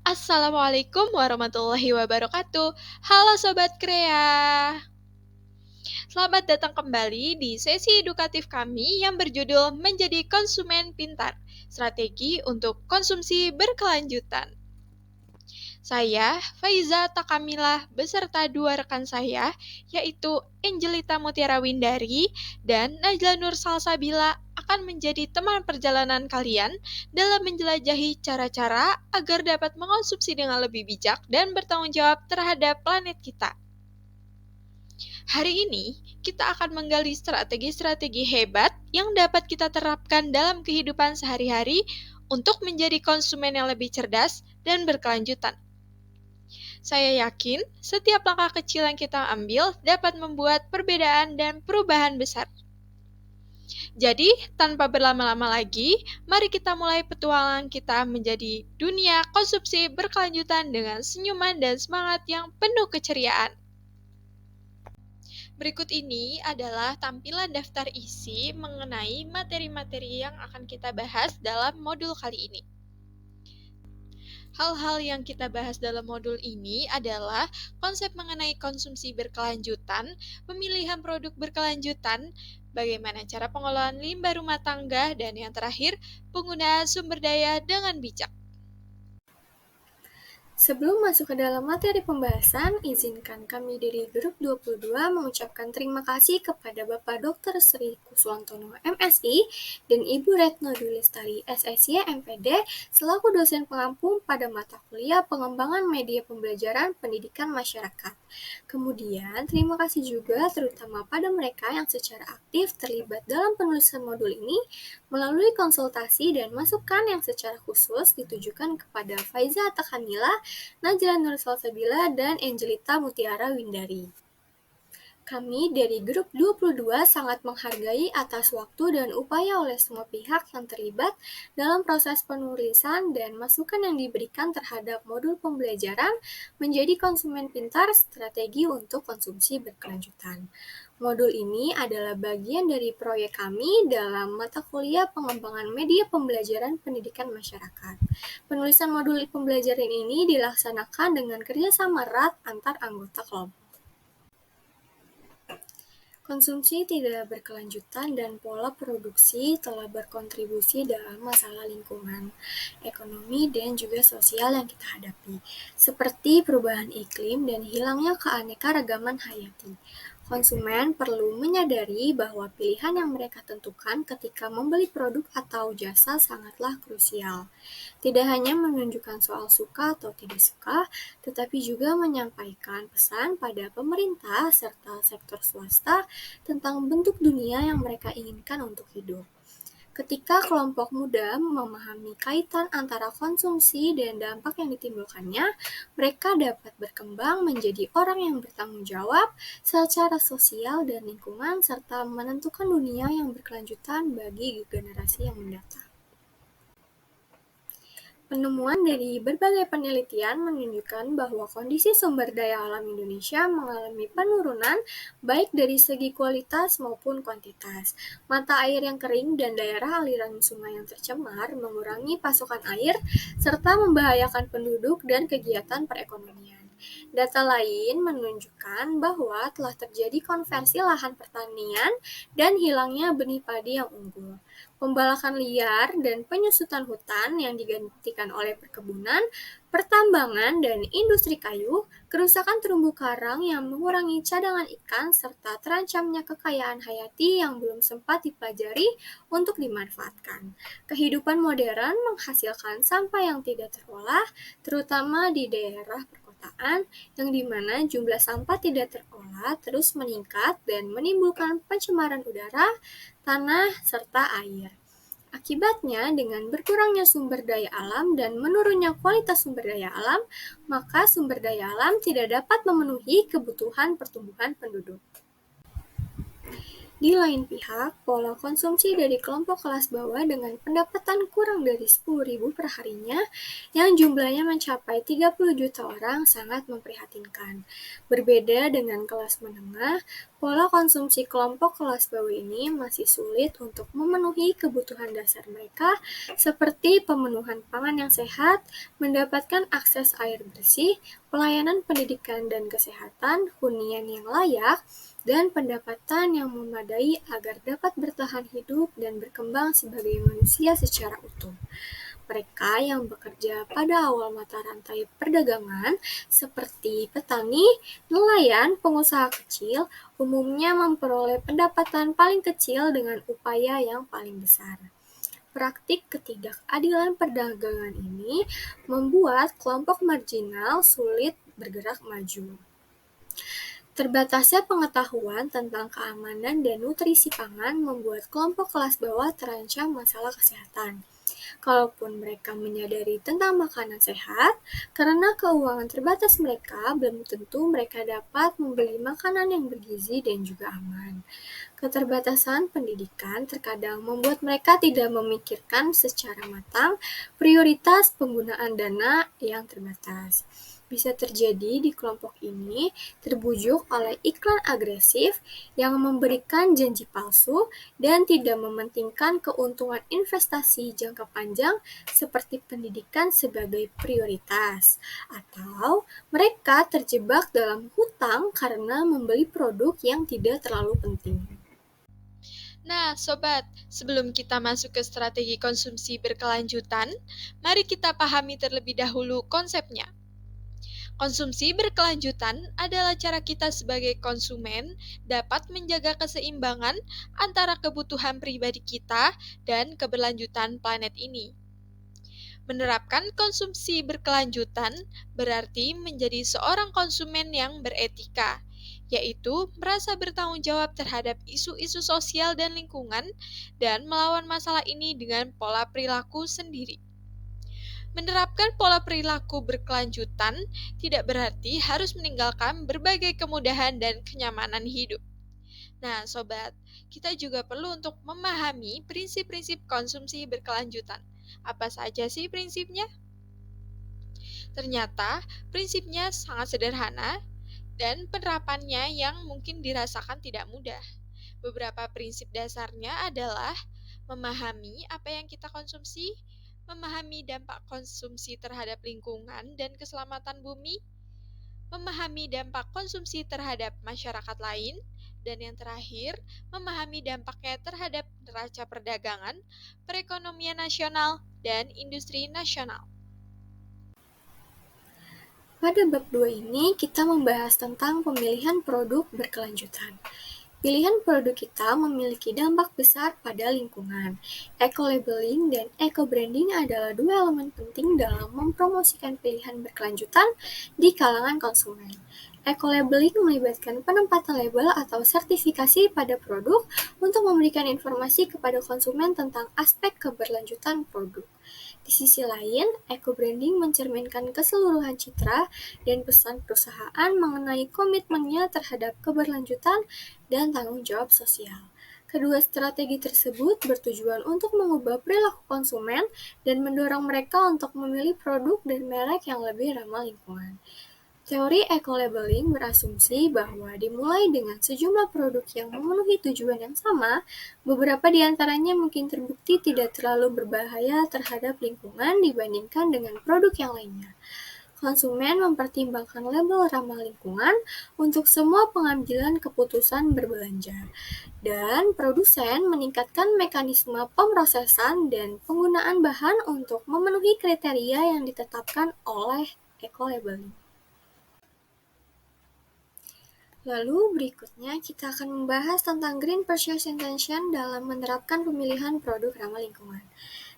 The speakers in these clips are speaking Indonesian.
Assalamualaikum warahmatullahi wabarakatuh. Halo Sobat Krea. Selamat datang kembali di sesi edukatif kami yang berjudul Menjadi Konsumen Pintar, Strategi untuk Konsumsi Berkelanjutan. Saya, Faiza Takamilah, beserta dua rekan saya, yaitu Angelita Mutiara Windari dan Najla Nur Salsabila akan menjadi teman perjalanan kalian dalam menjelajahi cara-cara agar dapat mengonsumsi dengan lebih bijak dan bertanggung jawab terhadap planet kita. Hari ini, kita akan menggali strategi-strategi hebat yang dapat kita terapkan dalam kehidupan sehari-hari untuk menjadi konsumen yang lebih cerdas dan berkelanjutan. Saya yakin setiap langkah kecil yang kita ambil dapat membuat perbedaan dan perubahan besar. Jadi, tanpa berlama-lama lagi, mari kita mulai petualangan kita menjadi dunia konsumsi berkelanjutan dengan senyuman dan semangat yang penuh keceriaan. Berikut ini adalah tampilan daftar isi mengenai materi-materi yang akan kita bahas dalam modul kali ini. Hal-hal yang kita bahas dalam modul ini adalah konsep mengenai konsumsi berkelanjutan, pemilihan produk berkelanjutan, bagaimana cara pengolahan limbah rumah tangga, dan yang terakhir, penggunaan sumber daya dengan bijak. Sebelum masuk ke dalam materi pembahasan, izinkan kami dari Grup 22 mengucapkan terima kasih kepada Bapak Dr. Sri Kuswantono MSI dan Ibu Retno Dulistari SSY MPD selaku dosen pengampu pada mata kuliah Pengembangan Media Pembelajaran Pendidikan Masyarakat. Kemudian, terima kasih juga terutama pada mereka yang secara aktif terlibat dalam penulisan modul ini melalui konsultasi dan masukan yang secara khusus ditujukan kepada Faiza Takamila, Najla Nur Salsabila, dan Angelita Mutiara Windari. Kami dari Grup 22 sangat menghargai atas waktu dan upaya oleh semua pihak yang terlibat dalam proses penulisan dan masukan yang diberikan terhadap modul pembelajaran menjadi konsumen pintar strategi untuk konsumsi berkelanjutan. Modul ini adalah bagian dari proyek kami dalam mata kuliah Pengembangan Media Pembelajaran Pendidikan Masyarakat. Penulisan modul pembelajaran ini dilaksanakan dengan kerjasama erat antar anggota kelompok. Konsumsi tidak berkelanjutan dan pola produksi telah berkontribusi dalam masalah lingkungan, ekonomi, dan juga sosial yang kita hadapi, seperti perubahan iklim dan hilangnya keanekaragaman hayati. Konsumen perlu menyadari bahwa pilihan yang mereka tentukan ketika membeli produk atau jasa sangatlah krusial. Tidak hanya menunjukkan soal suka atau tidak suka, tetapi juga menyampaikan pesan pada pemerintah serta sektor swasta tentang bentuk dunia yang mereka inginkan untuk hidup. Ketika kelompok muda memahami kaitan antara konsumsi dan dampak yang ditimbulkannya, mereka dapat berkembang menjadi orang yang bertanggung jawab secara sosial dan lingkungan serta menentukan dunia yang berkelanjutan bagi generasi yang mendatang. Penemuan dari berbagai penelitian menunjukkan bahwa kondisi sumber daya alam Indonesia mengalami penurunan baik dari segi kualitas maupun kuantitas. Mata air yang kering dan daerah aliran sungai yang tercemar mengurangi pasokan air serta membahayakan penduduk dan kegiatan perekonomian. Data lain menunjukkan bahwa telah terjadi konversi lahan pertanian dan hilangnya benih padi yang unggul. Pembalakan liar dan penyusutan hutan yang digantikan oleh perkebunan, pertambangan, dan industri kayu, kerusakan terumbu karang yang mengurangi cadangan ikan, serta terancamnya kekayaan hayati yang belum sempat dipelajari untuk dimanfaatkan. Kehidupan modern menghasilkan sampah yang tidak terolah, terutama di daerah perkotaan, yang dimana jumlah sampah tidak terolah terus meningkat dan menimbulkan pencemaran udara, tanah, serta air. Akibatnya, dengan berkurangnya sumber daya alam dan menurunnya kualitas sumber daya alam, maka sumber daya alam tidak dapat memenuhi kebutuhan pertumbuhan penduduk. Di lain pihak, pola konsumsi dari kelompok kelas bawah dengan pendapatan kurang dari 10.000 per harinya, yang jumlahnya mencapai 30 juta orang, sangat memprihatinkan. Berbeda dengan kelas menengah, Pola konsumsi kelompok kelas bawah ini masih sulit untuk memenuhi kebutuhan dasar mereka seperti pemenuhan pangan yang sehat, mendapatkan akses air bersih, pelayanan pendidikan dan kesehatan, hunian yang layak, dan pendapatan yang memadai agar dapat bertahan hidup dan berkembang sebagai manusia secara utuh. Mereka yang bekerja pada awal mata rantai perdagangan, seperti petani, nelayan, pengusaha kecil, umumnya memperoleh pendapatan paling kecil dengan upaya yang paling besar. Praktik ketidakadilan perdagangan ini membuat kelompok marginal sulit bergerak maju. Terbatasnya pengetahuan tentang keamanan dan nutrisi pangan membuat kelompok kelas bawah terancam masalah kesehatan. Kalaupun mereka menyadari tentang makanan sehat, karena keuangan terbatas mereka, belum tentu mereka dapat membeli makanan yang bergizi dan juga aman. Keterbatasan pendidikan terkadang membuat mereka tidak memikirkan secara matang prioritas penggunaan dana yang terbatas. Bisa terjadi di kelompok ini terbujuk oleh iklan agresif yang memberikan janji palsu dan tidak mementingkan keuntungan investasi jangka panjang seperti pendidikan sebagai prioritas. Atau mereka terjebak dalam hutang karena membeli produk yang tidak terlalu penting. Nah, sobat, sebelum kita masuk ke strategi konsumsi berkelanjutan, mari kita pahami terlebih dahulu konsepnya. Konsumsi berkelanjutan adalah cara kita sebagai konsumen dapat menjaga keseimbangan antara kebutuhan pribadi kita dan keberlanjutan planet ini. Menerapkan konsumsi berkelanjutan berarti menjadi seorang konsumen yang beretika, yaitu merasa bertanggung jawab terhadap isu-isu sosial dan lingkungan dan melawan masalah ini dengan pola perilaku sendiri. Menerapkan pola perilaku berkelanjutan tidak berarti harus meninggalkan berbagai kemudahan dan kenyamanan hidup. Nah, sobat, kita juga perlu untuk memahami prinsip-prinsip konsumsi berkelanjutan. Apa saja sih prinsipnya? Ternyata prinsipnya sangat sederhana dan penerapannya yang mungkin dirasakan tidak mudah. Beberapa prinsip dasarnya adalah memahami apa yang kita konsumsi, memahami dampak konsumsi terhadap lingkungan dan keselamatan bumi, memahami dampak konsumsi terhadap masyarakat lain, dan yang terakhir, memahami dampaknya terhadap neraca perdagangan, perekonomian nasional, dan industri nasional. Pada bab 2 ini, kita membahas tentang pemilihan produk berkelanjutan. Pilihan produk kita memiliki dampak besar pada lingkungan. Eco-labeling dan eco-branding adalah dua elemen penting dalam mempromosikan pilihan berkelanjutan di kalangan konsumen. Eco-labeling melibatkan penempatan label atau sertifikasi pada produk untuk memberikan informasi kepada konsumen tentang aspek keberlanjutan produk. Di sisi lain, eco-branding mencerminkan keseluruhan citra dan pesan perusahaan mengenai komitmennya terhadap keberlanjutan dan tanggung jawab sosial. Kedua strategi tersebut bertujuan untuk mengubah perilaku konsumen dan mendorong mereka untuk memilih produk dan merek yang lebih ramah lingkungan. Teori eco-labeling berasumsi bahwa dimulai dengan sejumlah produk yang memenuhi tujuan yang sama, beberapa di antaranya mungkin terbukti tidak terlalu berbahaya terhadap lingkungan dibandingkan dengan produk yang lainnya. Konsumen mempertimbangkan label ramah lingkungan untuk semua pengambilan keputusan berbelanja, dan produsen meningkatkan mekanisme pemrosesan dan penggunaan bahan untuk memenuhi kriteria yang ditetapkan oleh eco-labeling. Lalu berikutnya kita akan membahas tentang Green Purchase Intention dalam menerapkan pemilihan produk ramah lingkungan.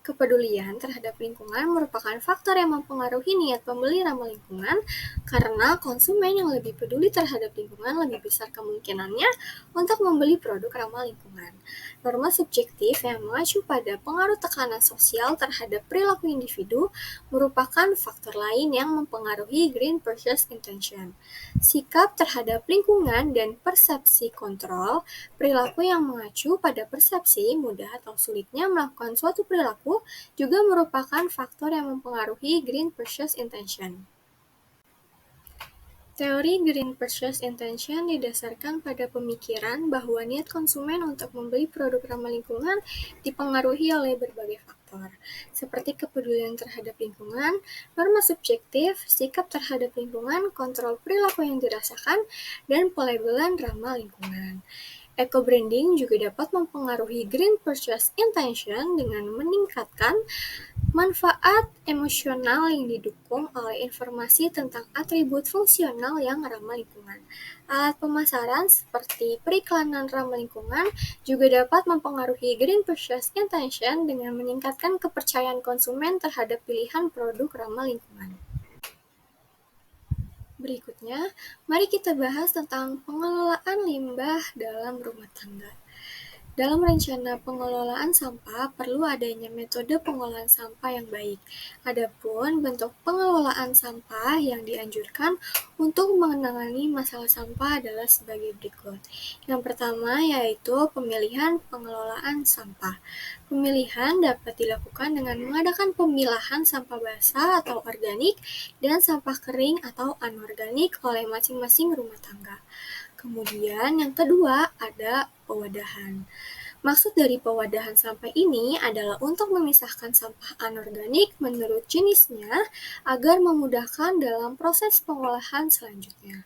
Kepedulian terhadap lingkungan merupakan faktor yang mempengaruhi niat pembeli ramah lingkungan karena konsumen yang lebih peduli terhadap lingkungan lebih besar kemungkinannya untuk membeli produk ramah lingkungan. Norma subjektif yang mengacu pada pengaruh tekanan sosial terhadap perilaku individu merupakan faktor lain yang mempengaruhi Green Purchase Intention. Sikap terhadap lingkungan dan persepsi kontrol, perilaku yang mengacu pada persepsi mudah atau sulitnya melakukan suatu perilaku juga merupakan faktor yang mempengaruhi Green Purchase Intention. Teori Green Purchase Intention didasarkan pada pemikiran bahwa niat konsumen untuk membeli produk ramah lingkungan dipengaruhi oleh berbagai faktor, seperti kepedulian terhadap lingkungan, norma subjektif, sikap terhadap lingkungan, kontrol perilaku yang dirasakan, dan pelabelan ramah lingkungan. Eco-branding juga dapat mempengaruhi Green Purchase Intention dengan meningkatkan manfaat emosional yang didukung oleh informasi tentang atribut fungsional yang ramah lingkungan. Alat pemasaran seperti periklanan ramah lingkungan juga dapat mempengaruhi Green Purchase Intention dengan meningkatkan kepercayaan konsumen terhadap pilihan produk ramah lingkungan. Berikutnya, mari kita bahas tentang pengelolaan limbah dalam rumah tangga. Dalam rencana pengelolaan sampah, perlu adanya metode pengolahan sampah yang baik. Adapun bentuk pengelolaan sampah yang dianjurkan untuk menangani masalah sampah adalah sebagai berikut. Yang pertama yaitu pemilihan pengelolaan sampah. Pemilihan dapat dilakukan dengan mengadakan pemilahan sampah basah atau organik dan sampah kering atau anorganik oleh masing-masing rumah tangga. Kemudian yang kedua ada pewadahan. Maksud dari pewadahan sampah ini adalah untuk memisahkan sampah anorganik menurut jenisnya agar memudahkan dalam proses pengolahan selanjutnya.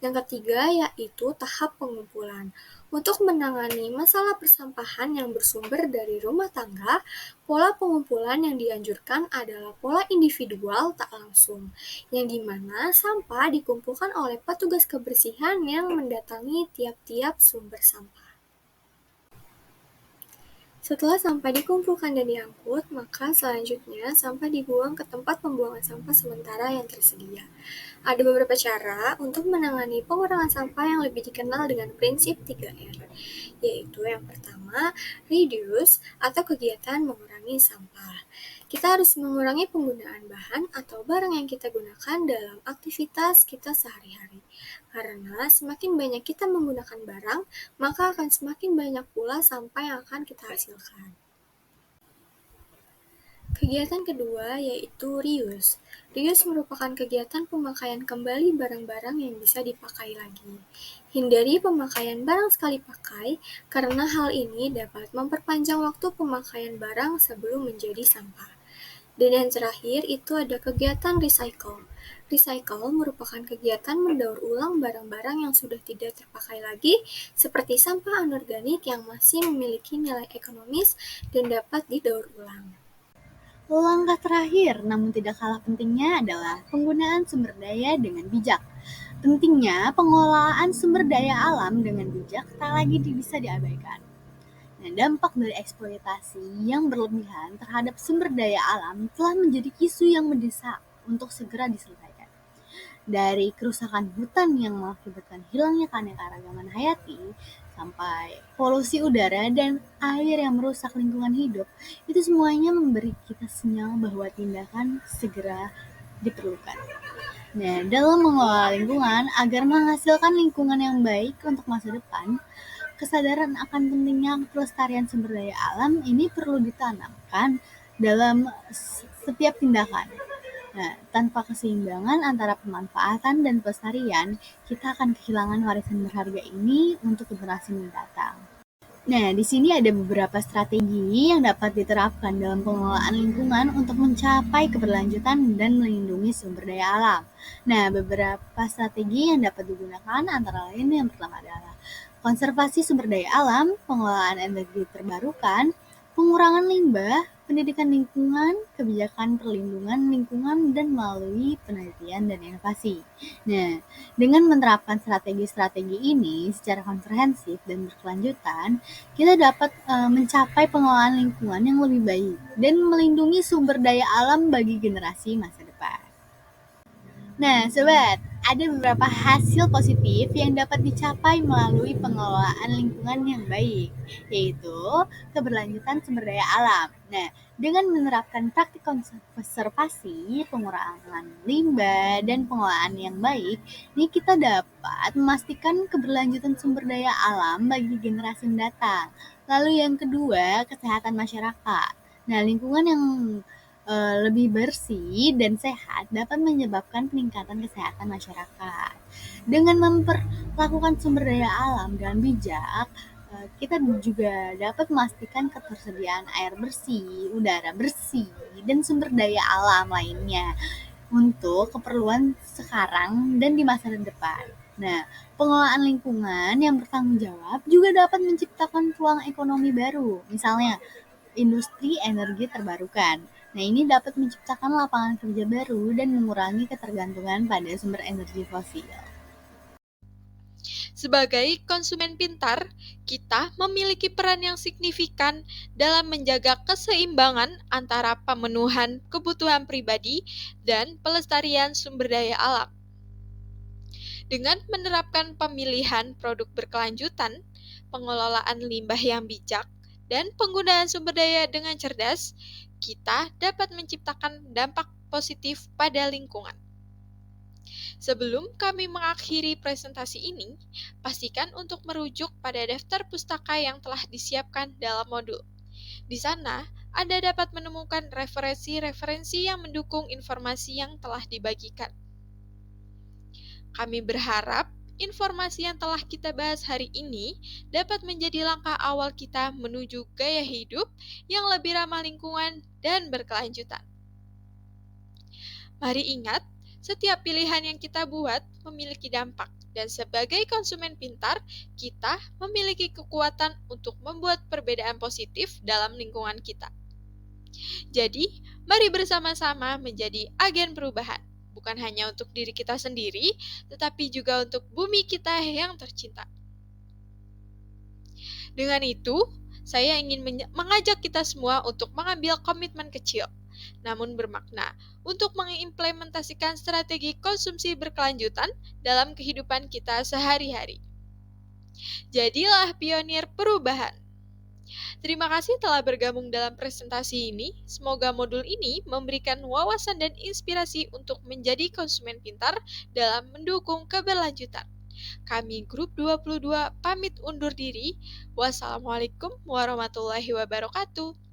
Yang ketiga yaitu tahap pengumpulan. Untuk menangani masalah persampahan yang bersumber dari rumah tangga, pola pengumpulan yang dianjurkan adalah pola individual tak langsung, yang dimana sampah dikumpulkan oleh petugas kebersihan yang mendatangi tiap-tiap sumber sampah. Setelah sampah dikumpulkan dan diangkut, maka selanjutnya sampah dibuang ke tempat pembuangan sampah sementara yang tersedia. Ada beberapa cara untuk menangani pengurangan sampah yang lebih dikenal dengan prinsip 3R, yaitu yang pertama, reduce atau kegiatan mengurangi sampah. Kita harus mengurangi penggunaan bahan atau barang yang kita gunakan dalam aktivitas kita sehari-hari. Karena semakin banyak kita menggunakan barang, maka akan semakin banyak pula sampah yang akan kita hasilkan. Kegiatan kedua yaitu reuse. Reuse merupakan kegiatan pemakaian kembali barang-barang yang bisa dipakai lagi. Hindari pemakaian barang sekali pakai, karena hal ini dapat memperpanjang waktu pemakaian barang sebelum menjadi sampah. Dan yang terakhir itu ada kegiatan recycle. Recycle merupakan kegiatan mendaur ulang barang-barang yang sudah tidak terpakai lagi, seperti sampah anorganik yang masih memiliki nilai ekonomis dan dapat didaur ulang. Langkah terakhir, namun tidak kalah pentingnya adalah penggunaan sumber daya dengan bijak. Pentingnya pengelolaan sumber daya alam dengan bijak tak lagi bisa diabaikan. Nah, dampak dari eksploitasi yang berlebihan terhadap sumber daya alam telah menjadi isu yang mendesak untuk segera diselesaikan. Dari kerusakan hutan yang mengakibatkan hilangnya keanekaragaman hayati, sampai polusi udara dan air yang merusak lingkungan hidup, itu semuanya memberi kita sinyal bahwa tindakan segera diperlukan. Nah, dalam mengelola lingkungan agar menghasilkan lingkungan yang baik untuk masa depan, kesadaran akan pentingnya pelestarian sumber daya alam ini perlu ditanamkan dalam setiap tindakan. Nah, tanpa keseimbangan antara pemanfaatan dan pelestarian, kita akan kehilangan warisan berharga ini untuk generasi mendatang. Nah, di sini ada beberapa strategi yang dapat diterapkan dalam pengelolaan lingkungan untuk mencapai keberlanjutan dan melindungi sumber daya alam. Nah, beberapa strategi yang dapat digunakan antara lain yang pertama adalah konservasi sumber daya alam, pengelolaan energi terbarukan, pengurangan limbah, pendidikan lingkungan, kebijakan perlindungan lingkungan, dan melalui penelitian dan inovasi. Nah, dengan menerapkan strategi-strategi ini secara komprehensif dan berkelanjutan, kita dapat mencapai pengelolaan lingkungan yang lebih baik dan melindungi sumber daya alam bagi generasi masa depan. Nah, sobat, ada beberapa hasil positif yang dapat dicapai melalui pengelolaan lingkungan yang baik, yaitu keberlanjutan sumber daya alam. Nah, dengan menerapkan praktik konservasi, pengurangan limbah, dan pengelolaan yang baik, ini kita dapat memastikan keberlanjutan sumber daya alam bagi generasi mendatang. Lalu yang kedua, kesehatan masyarakat. Nah, lingkungan yang lebih bersih dan sehat dapat menyebabkan peningkatan kesehatan masyarakat. Dengan memperlakukan sumber daya alam dengan bijak, kita juga dapat memastikan ketersediaan air bersih, udara bersih, dan sumber daya alam lainnya untuk keperluan sekarang dan di masa depan. Nah, pengelolaan lingkungan yang bertanggung jawab juga dapat menciptakan peluang ekonomi baru. Misalnya, industri energi terbarukan. Nah, ini dapat menciptakan lapangan kerja baru dan mengurangi ketergantungan pada sumber energi fosil. Sebagai konsumen pintar, kita memiliki peran yang signifikan dalam menjaga keseimbangan antara pemenuhan kebutuhan pribadi dan pelestarian sumber daya alam. Dengan menerapkan pemilihan produk berkelanjutan, pengelolaan limbah yang bijak, dan penggunaan sumber daya dengan cerdas, kita dapat menciptakan dampak positif pada lingkungan. Sebelum kami mengakhiri presentasi ini, pastikan untuk merujuk pada daftar pustaka yang telah disiapkan dalam modul. Di sana, Anda dapat menemukan referensi-referensi yang mendukung informasi yang telah dibagikan. Kami berharap informasi yang telah kita bahas hari ini dapat menjadi langkah awal kita menuju gaya hidup yang lebih ramah lingkungan dan berkelanjutan. Mari ingat, setiap pilihan yang kita buat memiliki dampak, dan sebagai konsumen pintar, kita memiliki kekuatan untuk membuat perbedaan positif dalam lingkungan kita. Jadi, mari bersama-sama menjadi agen perubahan, bukan hanya untuk diri kita sendiri, tetapi juga untuk bumi kita yang tercinta. Dengan itu, saya ingin mengajak kita semua untuk mengambil komitmen kecil, namun bermakna, untuk mengimplementasikan strategi konsumsi berkelanjutan dalam kehidupan kita sehari-hari. Jadilah pionir perubahan. Terima kasih telah bergabung dalam presentasi ini. Semoga modul ini memberikan wawasan dan inspirasi untuk menjadi konsumen pintar dalam mendukung keberlanjutan. Kami Grup 22 pamit undur diri. Wassalamualaikum warahmatullahi wabarakatuh.